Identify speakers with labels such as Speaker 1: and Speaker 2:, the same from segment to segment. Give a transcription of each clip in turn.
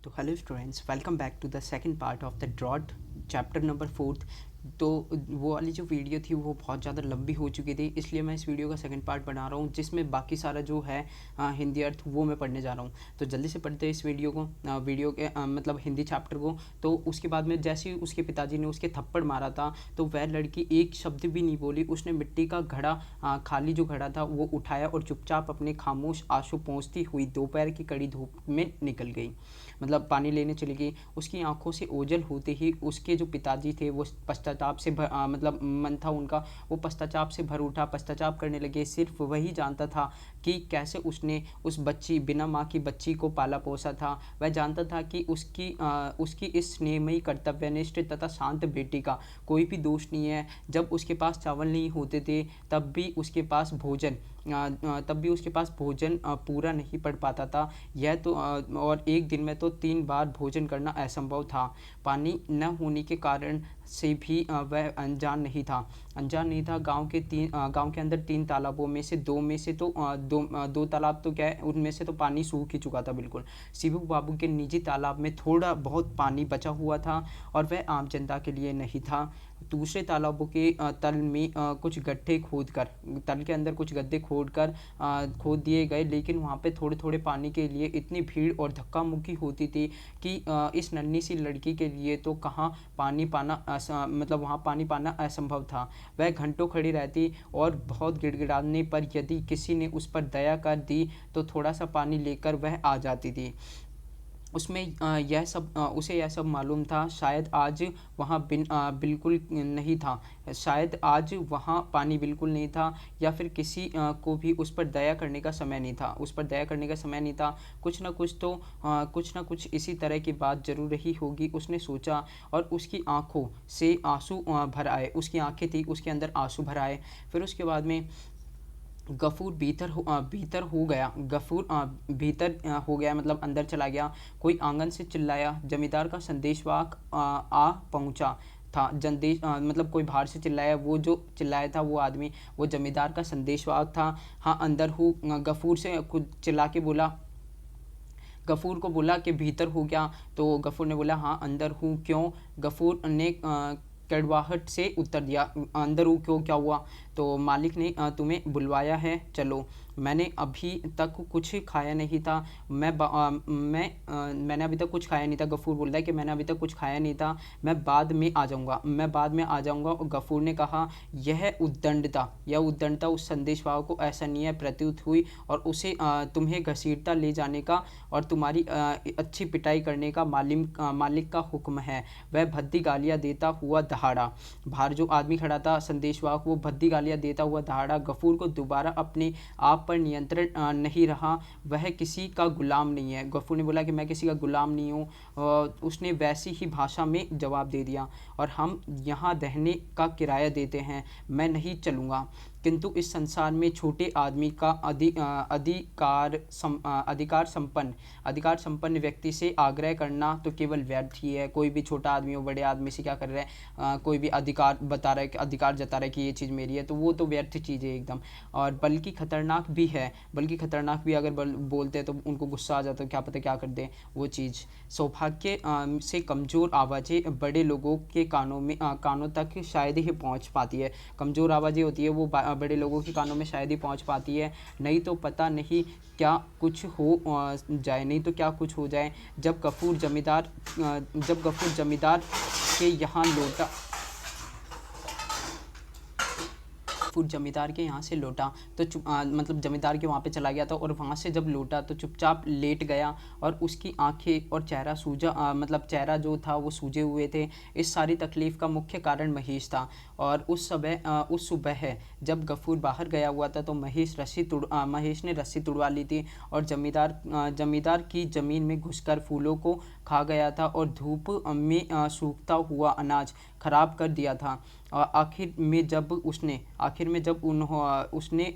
Speaker 1: तो hello students, welcome back to the second part of the drought chapter number 4। तो वो वाली जो वीडियो थी वो बहुत ज़्यादा लंबी हो चुकी थी, इसलिए मैं इस वीडियो का सेकंड पार्ट बना रहा हूँ जिसमें बाकी सारा जो है हिंदी अर्थ वो मैं पढ़ने जा रहा हूँ। तो जल्दी से पढ़ते हैं इस वीडियो को, वीडियो के मतलब हिंदी चैप्टर को। तो उसके बाद में जैसे ही उसके पिताजी ने उसके थप्पड़ मारा था तो वह लड़की एक शब्द भी नहीं बोली। उसने मिट्टी का घड़ा, खाली जो घड़ा था वो उठाया और चुपचाप अपने खामोश आंसू पोंछती हुई दोपहर की कड़ी धूप में निकल गई, मतलब पानी लेने चली गई। उसकी आंखों से ओझल होते ही उसके जो पिताजी थे वो पश्चाताप से मतलब मन था उनका, वो पश्चाताप से भर उठा, पश्चाताप करने लगे। सिर्फ वही जानता था कि कैसे उसने उस बच्ची, बिना माँ की बच्ची को पाला पोसा था। वह जानता था कि उसकी इस स्नेहमयी, कर्तव्यनिष्ठ तथा शांत बेटी का कोई भी दोष नहीं है। जब उसके पास चावल नहीं होते थे तब भी उसके पास भोजन पूरा नहीं पड़ पाता था। यह तो और एक दिन में तो 3 बार भोजन करना असंभव था। पानी न होने के कारण से भी वह अनजान नहीं था। गांव के अंदर 3 तालाबों में से दो तालाब तो क्या है, उनमें से तो पानी सूख ही चुका था बिल्कुल। शिबू बाबू के निजी तालाब में थोड़ा बहुत पानी बचा हुआ था और वह आम जनता के लिए नहीं था। दूसरे तालाबों के तल में कुछ गड्ढे खोदकर, तल के अंदर कुछ गड्ढे खोद दिए गए, लेकिन वहाँ पे थोड़े थोड़े पानी के लिए इतनी भीड़ और धक्का मुक्की होती थी कि इस नन्ही सी लड़की के लिए तो कहाँ मतलब वहाँ पानी पाना असंभव था। वह घंटों खड़ी रहती और बहुत गिड़गिड़ाने पर यदि किसी ने उस पर दया कर दी तो थोड़ा सा पानी लेकर वह आ जाती थी। उसे यह सब मालूम था, शायद आज वहाँ बिल्कुल नहीं था, शायद आज वहाँ पानी बिल्कुल नहीं था, या फिर किसी को भी उस पर दया करने का समय नहीं था। कुछ ना कुछ इसी तरह की बात जरूर रही होगी, उसने सोचा। और उसकी आंखों से आंसू भर आए, उसकी आंखें थी उसके अंदर आंसू भर आए। फिर उसके बाद में गफूर भीतर हो गया, मतलब अंदर चला गया। कोई आंगन से चिल्लाया, जमींदार का संदेशवाहक आ पहुंचा था। मतलब कोई बाहर से चिल्लाया, वो जो चिल्लाया था वो आदमी वो जमींदार का संदेशवाहक था। हाँ अंदर हूँ, गफूर से खुद चिल्ला के बोला। गफूर को बोला कि भीतर हो गया, तो गफूर ने बोला हाँ अंदर हूँ। क्यों? गफूर ने कड़वाहट से उत्तर दिया, अंदर हूँ क्यों, क्या हुआ? तो मालिक ने तुम्हें बुलवाया है, चलो। मैंने अभी तक कुछ खाया नहीं था, मैंने अभी तक कुछ खाया नहीं था। गफूर बोल रहा है कि मैंने अभी तक कुछ खाया नहीं था, मैं बाद में आ जाऊंगा। और गफूर ने कहा यह उद्दंडता उस संदेशवाहक को ऐसा नहीं है प्रतीत हुई, और उसे तुम्हें घसीटता ले जाने का और तुम्हारी अच्छी पिटाई करने का मालिक का हुक्म है। वह भद्दी गालियां देता हुआ दहाड़ा। बाहर जो आदमी खड़ा था संदेशवाहक, वो भद्दी गालियां देता हुआ दहाड़ा। गफूर को दोबारा अपने आप पर नियंत्रण नहीं रहा। वह किसी का गुलाम नहीं है। गफूर ने बोला कि मैं किसी का गुलाम नहीं हूँ। उसने वैसी ही भाषा में जवाब दे दिया, और हम यहाँ रहने का किराया देते हैं, मैं नहीं चलूँगा। किंतु इस संसार में छोटे आदमी का अधिकार संपन्न व्यक्ति से आग्रह करना तो केवल व्यर्थ ही है। कोई भी छोटा आदमी हो बड़े आदमी से क्या कर रहा है, कोई भी अधिकार जता रहा है कि ये चीज़ मेरी है, तो वो तो व्यर्थ चीज़ है एकदम। और बल्कि खतरनाक भी अगर बोलते हैं तो उनको गुस्सा आ जाता है, क्या पता क्या कर दें वो चीज़। सौभाग्य से कमज़ोर आवाज़ें बड़े लोगों के कानों तक शायद ही पहुंच पाती है। कमज़ोर आवाज़ें होती है वो बड़े लोगों के कानों में शायद ही पहुंच पाती है, नहीं तो पता नहीं क्या कुछ हो जाए। जब गफूर जमींदार के यहाँ लौटा जमींदार के यहाँ से लौटा तो मतलब जमींदार के वहाँ पे चला गया था, और वहाँ से जब लौटा तो चुपचाप लेट गया, और उसकी आंखें और चेहरा मतलब चेहरा जो था वो सूजे हुए थे। इस सारी तकलीफ़ का मुख्य कारण महेश था। और उस सुबह जब गफूर बाहर गया हुआ था तो महेश ने रस्सी तुड़वा ली थी, और जमींदार की ज़मीन में घुसकर फूलों को खा गया था, और धूप में सूखता हुआ अनाज खराब कर दिया था। आखिर में जब उसने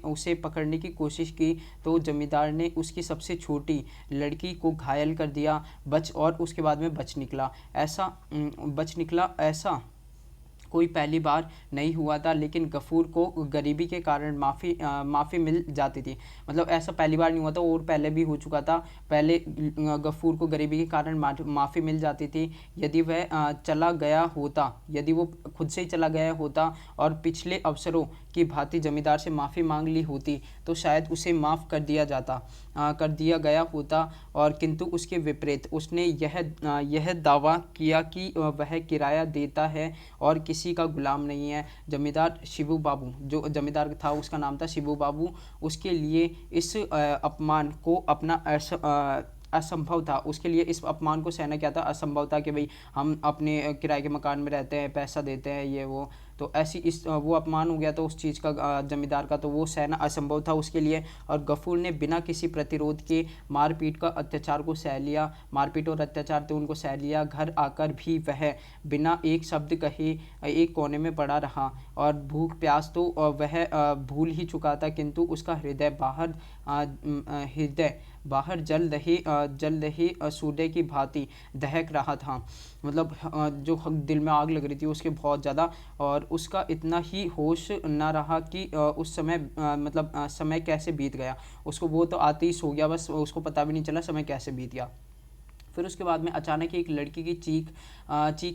Speaker 1: उसे पकड़ने की कोशिश की तो जमींदार ने उसकी सबसे छोटी लड़की को घायल कर दिया, और उसके बाद में बच निकला। ऐसा कोई पहली बार नहीं हुआ था, लेकिन गफूर को गरीबी के कारण माफ़ी मिल जाती थी। मतलब ऐसा पहली बार नहीं हुआ था, और पहले भी हो चुका था। पहले गफूर को गरीबी के कारण माफ़ी मिल जाती थी। यदि वह चला गया होता, यदि वो खुद से ही चला गया होता और पिछले अवसरों की भांति जमींदार से माफ़ी मांग ली होती, तो शायद उसे माफ़ कर दिया गया होता। और किंतु उसके विपरीत उसने यह दावा किया कि वह किराया देता है और किसी का गुलाम नहीं है। जमींदार शिबू बाबू, जो जमींदार था उसका नाम था शिबू बाबू, उसके लिए इस अपमान को अपना असंभव था। उसके लिए इस अपमान को सहना क्या था, असंभव था कि भाई हम अपने किराए के मकान में रहते हैं, पैसा देते हैं, ये वो। तो ऐसी वो अपमान हो गया था उस चीज़ का, जमींदार का, तो वो सहना असंभव था उसके लिए। और गफूर ने बिना किसी प्रतिरोध के मारपीट का अत्याचार को सह लिया, मारपीट और अत्याचार तो उनको सह लिया। घर आकर भी वह बिना एक शब्द कहे एक कोने में पड़ा रहा, और भूख प्यास तो वह भूल ही चुका था, किंतु उसका हृदय बाहर जल रही सूर्य की भांति दहक रहा था। मतलब जो दिल में आग लग रही थी उसके बहुत ज़्यादा, और उसका इतना ही होश ना रहा कि उस समय समय कैसे बीत गया। उसको वो तो आते ही सो गया, बस उसको पता भी नहीं चला समय कैसे बीत गया। फिर उसके बाद में अचानक एक लड़की की चीख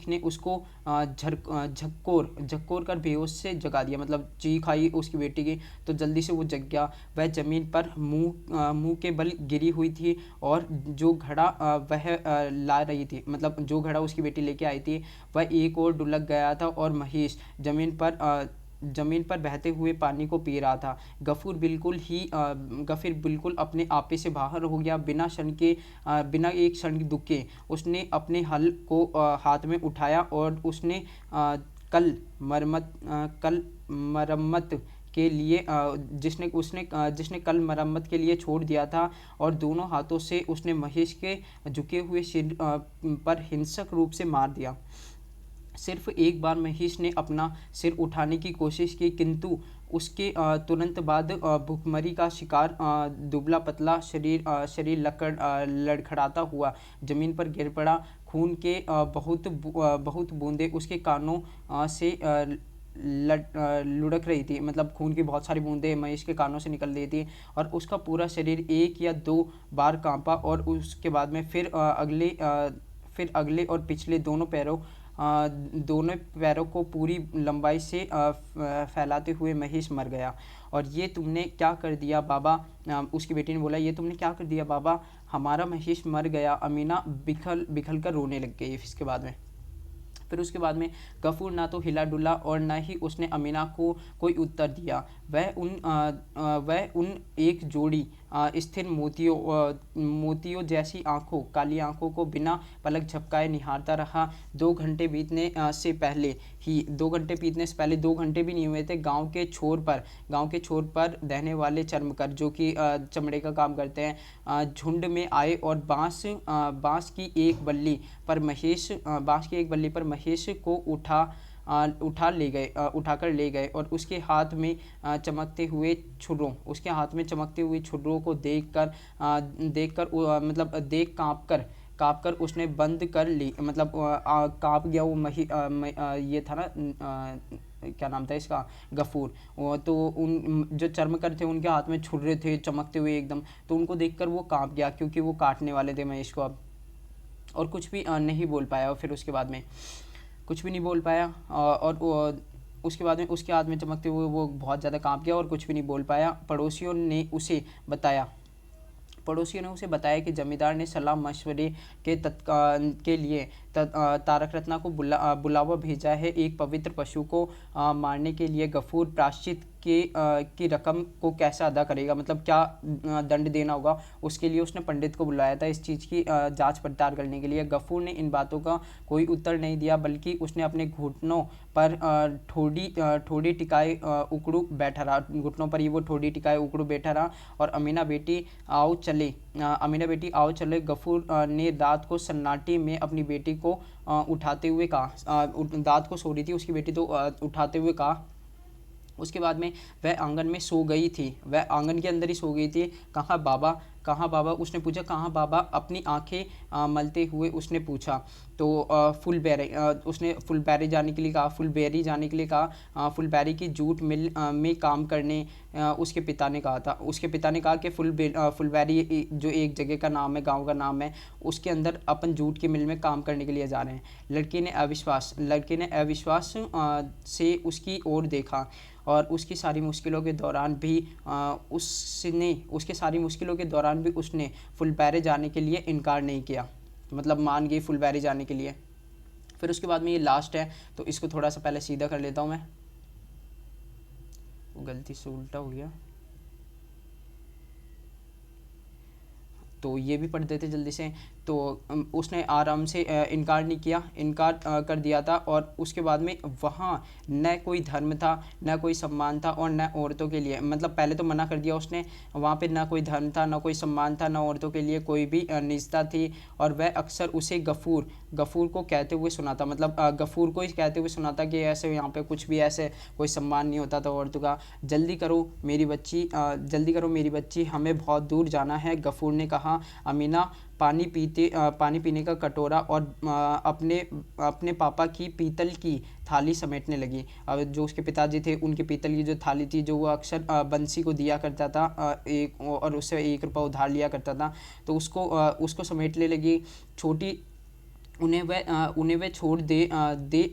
Speaker 1: ने उसको झक्कोर कर बेहोश से जगा दिया। मतलब चीख आई उसकी बेटी की, तो जल्दी से वो जग गया। वह ज़मीन पर मुंह के बल गिरी हुई थी, और जो घड़ा वह ला रही थी, मतलब जो घड़ा उसकी बेटी लेके आई थी, वह एक और ढुलक गया था, और महेश ज़मीन पर बहते हुए पानी को पी रहा था। गफूर बिल्कुल अपने आपे से बाहर हो गया। बिना एक क्षण दुखे उसने अपने हल को हाथ में उठाया, और उसने कल मरम्मत के लिए जिसने कल मरम्मत के लिए छोड़ दिया था, और दोनों हाथों से उसने महेश के झुके हुए सिर पर हिंसक रूप से मार दिया। सिर्फ एक बार महेश ने अपना सिर उठाने की कोशिश की, किंतु उसके तुरंत बाद भूखमरी का शिकार दुबला पतला शरीर लड़खड़ाता हुआ ज़मीन पर गिर पड़ा। खून के बहुत बूंदें उसके कानों से लुढ़क रही थी। मतलब खून की बहुत सारी बूंदें महेश के कानों से निकल रही थी, और उसका पूरा शरीर एक या दो बार कांपा, और उसके बाद में फिर अगले और पिछले दोनों पैरों को पूरी लंबाई से फैलाते हुए महेश मर गया। और ये तुमने क्या कर दिया बाबा, उसकी बेटी ने बोला, ये तुमने क्या कर दिया बाबा, हमारा महेश मर गया। अमीना बिखल कर रोने लग गई। फिर उसके बाद में गफूर ना तो हिला डुला और ना ही उसने अमीना को कोई उत्तर दिया। वह उन एक जोड़ी स्थिर मोतियों जैसी काली आंखों को बिना पलक झपकाए निहारता रहा। 2 घंटे बीतने से पहले 2 घंटे भी नहीं हुए थे, गांव के छोर पर रहने वाले चर्मकर, जो कि चमड़े का काम करते हैं, झुंड में आए और बांस की एक बल्ली पर महेश को उठाकर ले गए, और उसके हाथ में चमकते हुए छुर्रों को देख काँप कर उसने बंद कर ली। मतलब काँप गया वो ये था ना, क्या नाम था इसका, गफूर। तो उन जो चर्मकर थे उनके हाथ में छुर्रे थे चमकते हुए एकदम, तो उनको देखकर वो काँप गया, क्योंकि वो काटने वाले थे महेश को अब। और कुछ भी नहीं बोल पाया। और फिर उसके बाद में कुछ भी नहीं बोल पाया, और उसके बाद में उसके हाथ में चमकते हुए वो बहुत ज़्यादा काँप गया और कुछ भी नहीं बोल पाया। पड़ोसियों ने उसे बताया कि जमींदार ने सलाह मशवरे के लिए तारक रत्ना को बुलावा भेजा है। एक पवित्र पशु को मारने के लिए गफूर प्रायश्चित की रकम को कैसे अदा करेगा, मतलब क्या दंड देना होगा, उसके लिए उसने पंडित को बुलाया था इस चीज़ की जांच पड़ताल करने के लिए। गफूर ने इन बातों का कोई उत्तर नहीं दिया, बल्कि उसने अपने घुटनों पर ठोड़ी टिकाए उकड़ू बैठा रहा। घुटनों पर ही वो ठोड़ी टिकाए उकड़ू बैठा रहा। और अमीना बेटी आओ चले। गफूर ने रात को सन्नाटे में अपनी बेटी को उठाते हुए कहा, रात को सो रही थी उसकी बेटी, तो उठाते हुए कहा। उसके बाद में वह आंगन में सो गई थी, वह आंगन के अंदर ही सो गई थी। कहा बाबा कहाँ बाबा, उसने पूछा कहाँ बाबा, अपनी आंखें मलते हुए उसने पूछा। तो फुलबेरी, उसने फुलबेरी जाने के लिए कहा, फुलबेरी जाने के लिए कहा। फुलबेरी की जूट मिल में काम करने उसके पिता ने कहा था। उसके पिता ने कहा कि फुलबेरी जो एक जगह का नाम है, गांव का नाम है, उसके अंदर अपन जूट की मिल में काम करने के लिए जा रहे हैं। लड़के ने अविश्वास से उसकी ओर देखा और उसकी सारी मुश्किलों के दौरान भी उसने फुलबेरी जाने के लिए इनकार नहीं किया, मतलब मान गई फुलबेरी जाने के लिए। फिर उसके बाद में ये लास्ट है, तो इसको थोड़ा सा पहले सीधा कर लेता हूँ मैं, गलती से उल्टा हो गया, तो ये भी पढ़ देते जल्दी से। तो उसने आराम से इनकार नहीं किया, इनकार कर दिया था। और उसके बाद में वहाँ न कोई धर्म था, न कोई सम्मान था, और न औरतों के लिए, मतलब पहले तो मना कर दिया उसने, वहाँ पे न कोई धर्म था, न कोई सम्मान था, न औरतों के लिए कोई भी निजता थी। और वह अक्सर उसे गफूर को कहते हुए सुना था, मतलब गफूर को ही कहते हुए सुना था कि ऐसे यहाँ पे कुछ भी ऐसे कोई सम्मान नहीं होता था औरतों का। जल्दी करो मेरी बच्ची, हमें बहुत दूर जाना है, गफूर ने कहा। अमीना पानी पीने का कटोरा और अपने पापा की पीतल की थाली समेटने लगी। अब जो उसके पिताजी थे, उनके पीतल की जो थाली थी, जो वो अक्सर बंसी को दिया करता था, एक और उससे 1 रुपया उधार लिया करता था, तो उसको समेटने लगी। छोटी उन्हें वह छोड़ दे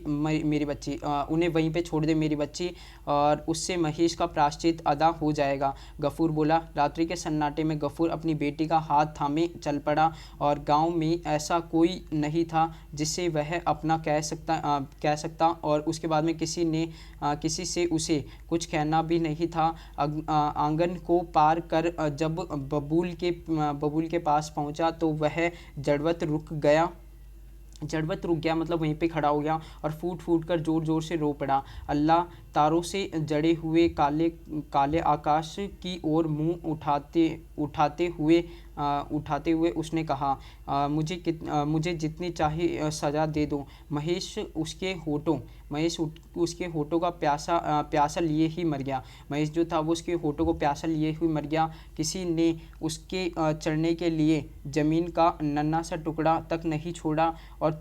Speaker 1: मेरी बच्ची, उन्हें वहीं पे छोड़ दे मेरी बच्ची, और उससे महेश का प्रायश्चित अदा हो जाएगा, गफूर बोला। रात्रि के सन्नाटे में गफूर अपनी बेटी का हाथ थामे चल पड़ा, और गांव में ऐसा कोई नहीं था जिसे वह अपना कह सकता, और उसके बाद में किसी से उसे कुछ कहना भी नहीं था। आंगन को पार कर जब बबूल के पास पहुंचा तो वह जड़वत रुक गया, मतलब वहीं पे खड़ा हो गया, और फूट फूट कर जोर जोर से रो पड़ा। अल्लाह, तारों से जड़े हुए काले काले आकाश की ओर मुंह उठाते हुए उसने कहा, मुझे जितनी चाहिए सज़ा दे दो। महेश उसके होठों का प्यासा लिए ही मर गया। महेश जो था वो उसके होठों को प्यासा लिए हुए मर गया। किसी ने उसके चढ़ने के लिए ज़मीन का नन्हा सा टुकड़ा तक नहीं छोड़ा, और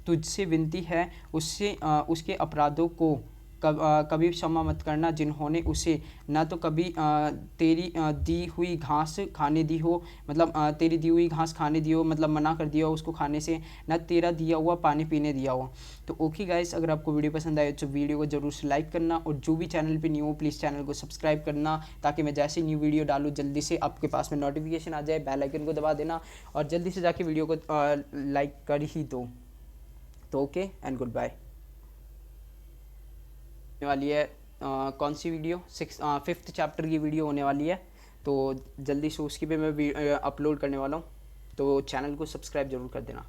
Speaker 1: तुझसे विनती है उसके अपराधों को कभी क्षमा मत करना, जिन्होंने उसे ना तो कभी तेरी दी हुई घास खाने दी हो, मतलब तेरी दी हुई घास खाने दी हो, मतलब मना कर दिया हो उसको खाने से, ना तेरा दिया हुआ पानी पीने दिया हो। तो ओके गाइस, अगर आपको वीडियो पसंद आए तो वीडियो को जरूर से लाइक करना, और जो भी चैनल पे न्यू हो प्लीज़ चैनल को सब्सक्राइब करना, ताकि मैं जैसे न्यू वीडियो डालूँ जल्दी से आपके पास में नोटिफिकेशन आ जाए। बेल आइकन को दबा देना, और जल्दी से जाके वीडियो को लाइक कर ही दो। तो ओके एंड गुड बाय। होने वाली है कौन सी वीडियो, 5th चैप्टर की वीडियो होने वाली है, तो जल्दी से उसकी भी मैं अपलोड करने वाला हूँ, तो चैनल को सब्सक्राइब जरूर कर देना।